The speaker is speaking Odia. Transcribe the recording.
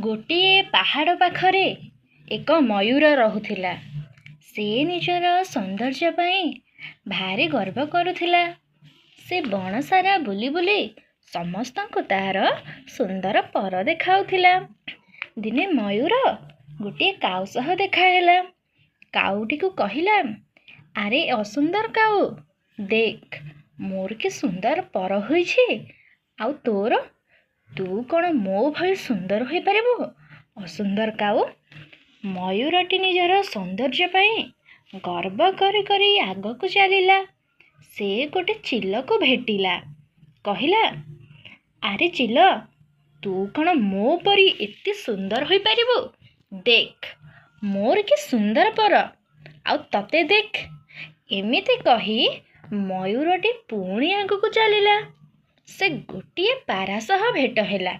ଗୋଟିଏ ପାହାଡ଼ ପାଖରେ ଏକ ମୟୂର ରହୁଥିଲା। ସେ ନିଜର ସୌନ୍ଦର୍ଯ୍ୟ ପାଇଁ ଭାରି ଗର୍ବ କରୁଥିଲା। ସେ ବଣ ସାରା ବୁଲି ବୁଲି ସମସ୍ତଙ୍କୁ ତାହାର ସୁନ୍ଦର ପର ଦେଖାଉଥିଲା। ଦିନେ ମୟୂର ଗୋଟିଏ କାଉ ସହ ଦେଖା ହେଲା। କାଉଟିକୁ କହିଲା, ଆରେ ଅସୁନ୍ଦର କାଉ, ଦେଖ ମୋର କି ସୁନ୍ଦର ପର ହୋଇଛି, ଆଉ ତୋର? ତୁ କ'ଣ ମୋ ଭଳି ସୁନ୍ଦର ହୋଇପାରିବୁ? ଅସୁନ୍ଦର କାଉ। ମୟୂରଟି ନିଜର ସୌନ୍ଦର୍ଯ୍ୟ ପାଇଁ ଗର୍ବ କରି କରି ଆଗକୁ ଚାଲିଲା। ସେ ଗୋଟେ ଚିଲକୁ ଭେଟିଲା। କହିଲା, ଆରେ ଚିଲ, ତୁ କ'ଣ ମୋ ପରି ଏତେ ସୁନ୍ଦର ହୋଇପାରିବୁ? ଦେଖ ମୋର କି ସୁନ୍ଦର ପର, ଆଉ ତତେ ଦେଖ। ଏମିତି କହି ମୟୂରଟି ପୁଣି ଆଗକୁ ଚାଲିଲା। ସେ ଗୋଟିଏ ପାରା ସହ ଭେଟ ହେଲା।